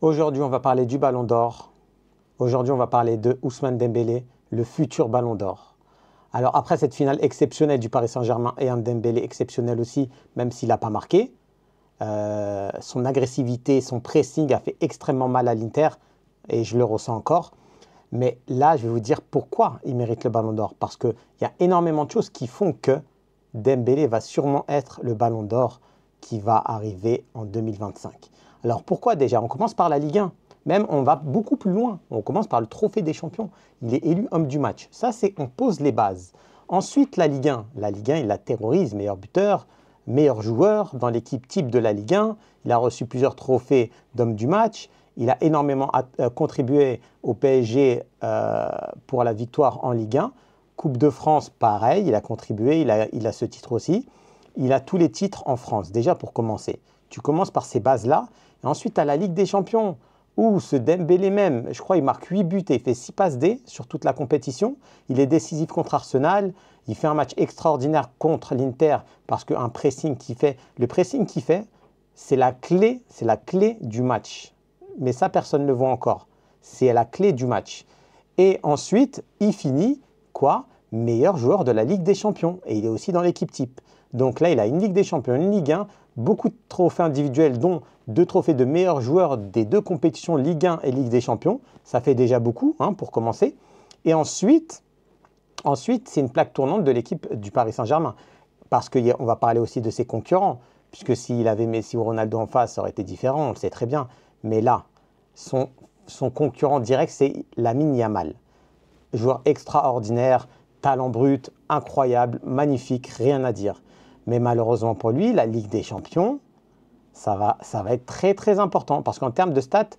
Aujourd'hui, on va parler du Ballon d'Or. Aujourd'hui, on va parler de Ousmane Dembélé, le futur Ballon d'Or. Alors après cette finale exceptionnelle du Paris Saint-Germain et un Dembélé exceptionnel aussi, même s'il n'a pas marqué, son agressivité, son pressing a fait extrêmement mal à l'Inter et je le ressens encore. Mais là, je vais vous dire pourquoi il mérite le Ballon d'Or. Parce qu'il y a énormément de choses qui font que Dembélé va sûrement être le Ballon d'Or qui va arriver en 2025. Alors pourquoi déjà? On commence par la Ligue 1. Même on va beaucoup plus loin. On commence par le Trophée des Champions. Il est élu homme du match. Ça, c'est on pose les bases. Ensuite, la Ligue 1. La Ligue 1, il la terrorise. Meilleur buteur, meilleur joueur dans l'équipe type de la Ligue 1. Il a reçu plusieurs trophées d'homme du match. Il a énormément contribué au PSG pour la victoire en Ligue 1. Coupe de France, pareil, il a contribué, il a ce titre aussi. Il a tous les titres en France, déjà pour commencer. Tu commences par ces bases-là. Et ensuite, tu as la Ligue des Champions, où ce Dembélé même, je crois, il marque 8 buts et il fait 6 passes D sur toute la compétition. Il est décisif contre Arsenal. Il fait un match extraordinaire contre l'Inter parce que le pressing qu'il fait, c'est la clé du match. Mais ça, personne ne le voit encore. C'est la clé du match. Et ensuite, il finit, quoi? Meilleur joueur de la Ligue des Champions. Et il est aussi dans l'équipe type. Donc là, il a une Ligue des Champions, une Ligue 1, beaucoup de trophées individuels, dont 2 trophées de meilleurs joueurs des 2 compétitions, Ligue 1 et Ligue des Champions. Ça fait déjà beaucoup, hein, pour commencer. Et ensuite c'est une plaque tournante de l'équipe du Paris Saint-Germain. Parce qu'on va parler aussi de ses concurrents. Puisque s'il avait Messi ou Ronaldo en face, ça aurait été différent, on le sait très bien. Mais là, son concurrent direct, c'est Lamine Yamal. Joueur extraordinaire, talent brut, incroyable, magnifique, rien à dire. Mais malheureusement pour lui, la Ligue des Champions, ça va être très très important. Parce qu'en termes de stats,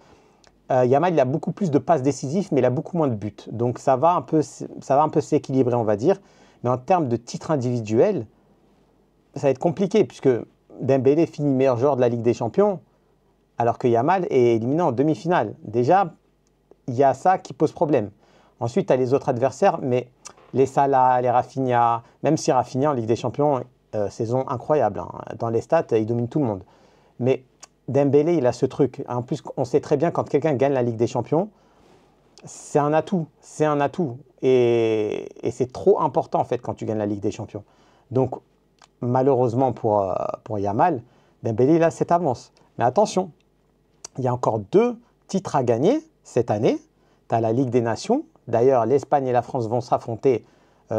Yamal, il a beaucoup plus de passes décisives, mais il a beaucoup moins de buts. Donc ça va un peu s'équilibrer, on va dire. Mais en termes de titres individuels, ça va être compliqué, puisque Dembélé finit meilleur joueur de la Ligue des Champions, alors que Yamal est éliminé en demi-finale. Déjà, il y a ça qui pose problème. Ensuite, tu as les autres adversaires, mais les Salah, les Rafinha, même si Rafinha en Ligue des Champions, saison incroyable, hein. Dans les stats, il domine tout le monde. Mais Dembélé, il a ce truc. En plus, on sait très bien quand quelqu'un gagne la Ligue des Champions, c'est un atout. C'est un atout. Et c'est trop important, en fait, quand tu gagnes la Ligue des Champions. Donc, malheureusement pour Yamal, Dembélé, il a cette avance. Mais attention, il y a encore 2 titres à gagner cette année. Tu as la Ligue des Nations. D'ailleurs, l'Espagne et la France vont s'affronter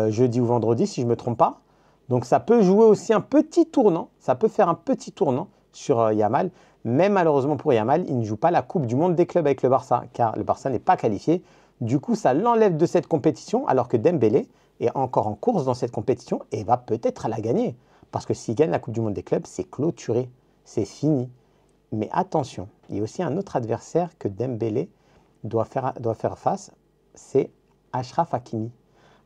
jeudi ou vendredi, si je ne me trompe pas. Donc ça peut jouer aussi un petit tournant. Ça peut faire un petit tournant sur Yamal. Mais malheureusement pour Yamal, il ne joue pas la Coupe du Monde des clubs avec le Barça, car le Barça n'est pas qualifié. Du coup, ça l'enlève de cette compétition, alors que Dembélé est encore en course dans cette compétition et va peut-être la gagner. Parce que s'il gagne la Coupe du Monde des clubs, c'est clôturé, c'est fini. Mais attention, il y a aussi un autre adversaire que Dembélé doit faire face, c'est Achraf Hakimi.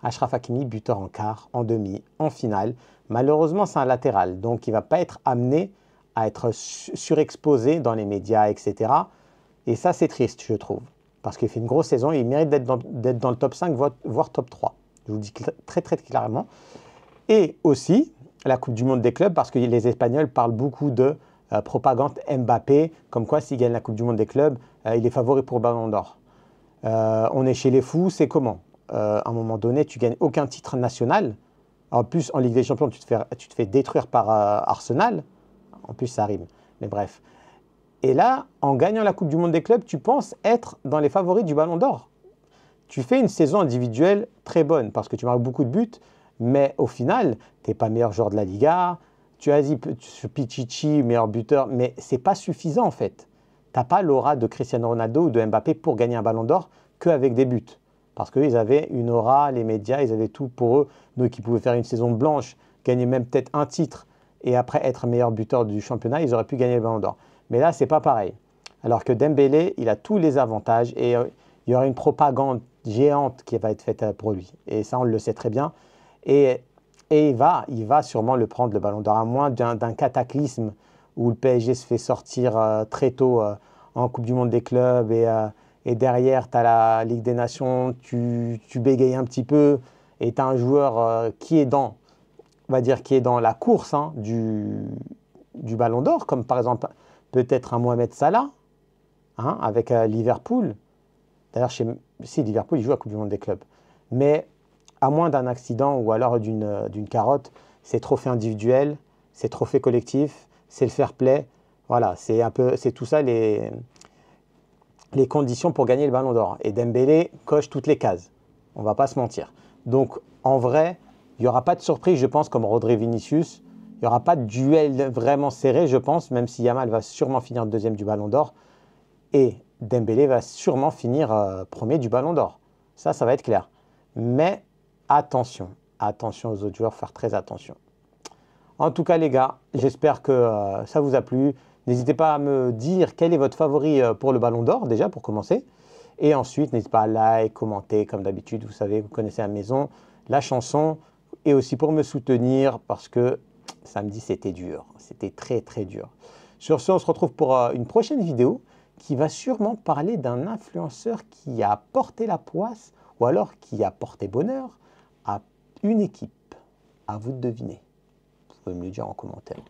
Achraf Hakimi, buteur en quart, en demi, en finale. Malheureusement, c'est un latéral, donc il ne va pas être amené à être surexposé dans les médias, etc. Et ça, c'est triste, je trouve. Parce qu'il fait une grosse saison et il mérite d'être dans le top 5, voire top 3. Je vous le dis très, très clairement. Et aussi, la Coupe du Monde des clubs, parce que les Espagnols parlent beaucoup de propagande Mbappé, comme quoi s'il gagne la Coupe du Monde des clubs, il est favori pour le Ballon d'Or. On est chez les fous, c'est comment? À un moment donné, tu gagnes aucun titre national. En plus, en Ligue des Champions, tu te fais détruire par Arsenal. En plus, ça rime. Mais bref. Et là, en gagnant la Coupe du Monde des clubs, tu penses être dans les favoris du Ballon d'Or. Tu fais une saison individuelle très bonne parce que tu marques beaucoup de buts, mais au final, tu n'es pas meilleur joueur de la Liga. Tu as dit Pichichi, meilleur buteur, mais ce n'est pas suffisant en fait. Tu n'as pas l'aura de Cristiano Ronaldo ou de Mbappé pour gagner un Ballon d'Or qu'avec des buts. Parce qu'ils avaient une aura, les médias, ils avaient tout pour eux. Donc ils pouvaient faire une saison blanche, gagner même peut-être un titre et après être meilleur buteur du championnat, ils auraient pu gagner le Ballon d'Or. Mais là, ce n'est pas pareil. Alors que Dembélé, il a tous les avantages et il y aura une propagande géante qui va être faite pour lui. Et ça, on le sait très bien. Et il va sûrement le prendre, le Ballon d'Or, à moins d'un cataclysme où le PSG se fait sortir très tôt en Coupe du Monde des clubs et derrière, tu as la Ligue des Nations, tu bégayes un petit peu et tu as un joueur qui est dans, on va dire, qui est dans la course, hein, du Ballon d'Or, comme par exemple peut-être un Mohamed Salah, hein, avec Liverpool. D'ailleurs, si Liverpool, il joue à la Coupe du Monde des clubs. Mais à moins d'un accident ou alors d'une carotte, c'est trophée individuel, c'est trophée collectif, c'est le fair play. Voilà, c'est tout ça les conditions pour gagner le Ballon d'Or. Et Dembélé coche toutes les cases. On ne va pas se mentir. Donc, en vrai, il n'y aura pas de surprise, je pense, comme Rodri Vinicius. Il n'y aura pas de duel vraiment serré, je pense, même si Yamal va sûrement finir deuxième du Ballon d'Or. Et Dembélé va sûrement finir premier du Ballon d'Or. Ça va être clair. Mais attention aux autres joueurs, faire très attention. En tout cas, les gars, j'espère que ça vous a plu. N'hésitez pas à me dire quel est votre favori pour le Ballon d'Or, déjà, pour commencer. Et ensuite, n'hésitez pas à like, commenter, comme d'habitude. Vous savez, vous connaissez la maison, la chanson. Et aussi pour me soutenir, parce que samedi, c'était dur. C'était très, très dur. Sur ce, on se retrouve pour une prochaine vidéo qui va sûrement parler d'un influenceur qui a porté la poisse ou alors qui a porté bonheur à une équipe. À vous de deviner. Vous pouvez me le dire en commentaire.